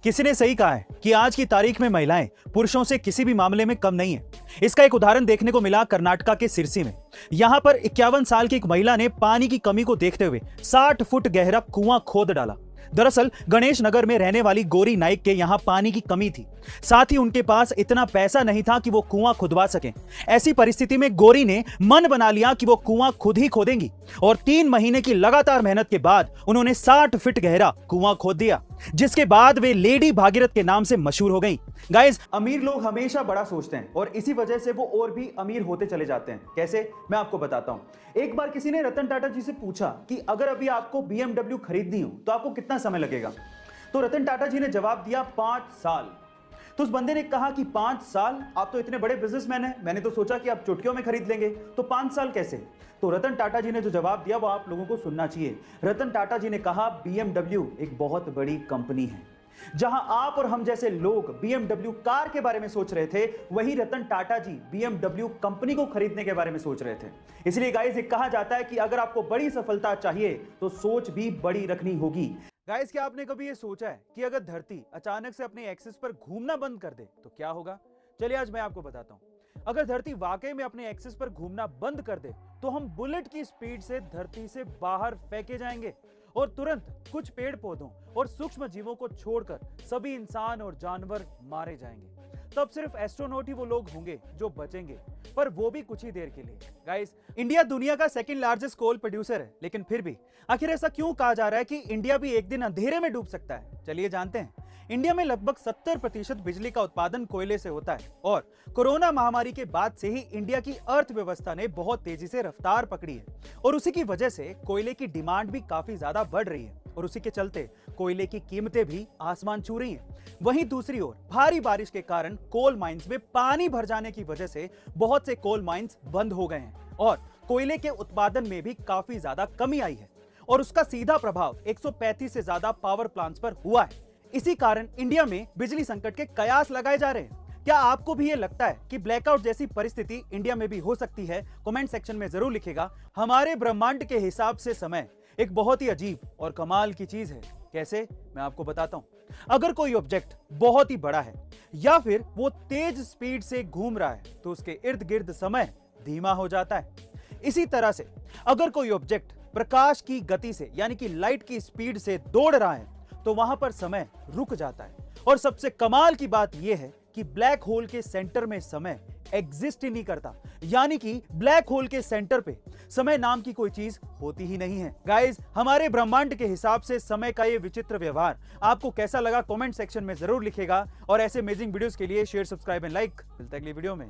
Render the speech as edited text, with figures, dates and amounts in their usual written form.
किसी ने सही कहा है कि आज की तारीख में महिलाएं पुरुषों से किसी भी मामले में कम नहीं है। इसका एक उदाहरण देखने को मिला कर्नाटका के सिरसी में। यहां पर 51 साल की एक महिला ने पानी की कमी को देखते हुए 60 फुट गहरा कुआं खोद डाला। दरअसल गणेश नगर में रहने वाली गोरी नाइक के यहां पानी की कमी थी, साथ ही उनके पास इतना पैसा नहीं था कि वो कुआं खुदवा सकें। ऐसी परिस्थिति में गोरी ने मन बना लिया कि वो कुआं खुद ही खोदेंगी और 3 महीने की लगातार मेहनत के बाद उन्होंने 60 फीट गहरा कुआं खोद दिया, जिसके बाद वे लेडी भागीरथ के नाम से मशहूर हो गई। गाइस, अमीर लोग हमेशा बड़ा सोचते हैं और इसी वजह से वो और भी अमीर होते चले जाते हैं। कैसे, मैं आपको बताता हूं। एक बार किसी ने रतन टाटा जी से पूछा कि अगर अभी आपको BMW खरीदनी हो तो आपको कितना समय लगेगा। तो रतन टाटा जी ने जवाब दिया 5 साल। तो उस बंदे ने कहा कि 5 साल, आप तो इतने बड़े बिजनेसमैन हैं, मैंने तो सोचा कि आप चुटकियों में खरीद लेंगे, तो 5 साल कैसे। तो रतन टाटा जी ने जो जवाब दिया वो आप लोगों को सुनना चाहिए। रतन टाटा जी ने कहा BMW एक बहुत बड़ी कंपनी है। जहां आप और हम जैसे लोग BMW कार के बारे में सोच रहे थे, वहीं रतन टाटा जी BMW कंपनी को खरीदने के बारे में सोच रहे थे। इसलिए गाइस, एक कहा जाता है कि अगर आपको बड़ी सफलता चाहिए तो सोच भी बड़ी रखनी होगी। गाइस, क्या आपने कभी ये सोचा है कि अगर धरती अचानक से अपने एक्सिस पर घूमना बंद कर दे तो क्या होगा? चलिए आज मैं आपको बताता हूं। अगर धरती वाकई में अपने एक्सिस पर घूमना बंद कर दे तो हम बुलेट की स्पीड से धरती से बाहर फेंके जाएंगे और तुरंत कुछ पेड़ पौधों और सूक्ष्म जीवों को छोड़कर सभी इंसान और जानवर मारे जाएंगे। तब सिर्फ एस्ट्रोनॉट ही वो लोग होंगे जो बचेंगे, पर वो भी कुछ ही देर के लिए। गाइस, इंडिया दुनिया का 2nd लार्जेस्ट कोल प्रोड्यूसर है, लेकिन फिर भी आखिर ऐसा क्यों कहा जा रहा है कि इंडिया भी एक दिन अंधेरे में डूब सकता है? चलिए जानते हैं। इंडिया में लगभग 70% बिजली का उत्पादन कोयले से होता है और कोरोना महामारी के बाद से ही इंडिया की अर्थव्यवस्था ने बहुत तेजी से रफ्तार पकड़ी है और उसी की वजह से कोयले की डिमांड भी काफी ज्यादा बढ़ रही है और उसी के चलते कोयले की कीमतें भी आसमान छू रही हैं। वहीं दूसरी ओर भारी बारिश के कारण कोल माइंस में पानी भर जाने की वजह से बहुत से कोल माइंस बंद हो गए हैं और कोयले के उत्पादन में भी काफी ज्यादा कमी आई है और उसका सीधा प्रभाव 135 से ज्यादा पावर प्लांट्स पर हुआ है। इसी कारण इंडिया में बिजली संकट के कयास लगाए जा रहे हैं। क्या आपको भी ये लगता है कि ब्लैकआउट जैसी परिस्थिति इंडिया में भी हो सकती है? कमेंट सेक्शन में जरूर लिखिएगा। हमारे ब्रह्मांड के हिसाब से समय एक बहुत ही अजीब और कमाल की चीज है। कैसे, मैं आपको बताता हूं। अगर कोई ऑब्जेक्ट बहुत ही बड़ा है या फिर वो तेज स्पीड से घूम रहा है तो उसके इर्द गिर्द समय धीमा हो जाता है। इसी तरह से अगर कोई ऑब्जेक्ट प्रकाश की गति से यानी कि लाइट की स्पीड से दौड़ रहा है तो वहां पर समय रुक जाता है। और सबसे कमाल की बात यह है कि ब्लैक होल के सेंटर में समय एग्जिस्ट ही नहीं करता, यानी कि ब्लैक होल के सेंटर पे समय नाम की कोई चीज होती ही नहीं है। गाइस, हमारे ब्रह्मांड के हिसाब से समय का ये विचित्र व्यवहार आपको कैसा लगा? कमेंट सेक्शन में जरूर लिखेगा और ऐसे अमेजिंग वीडियोस के लिए शेयर, सब्सक्राइब एंड लाइक। मिलते हैं अगली वीडियो में।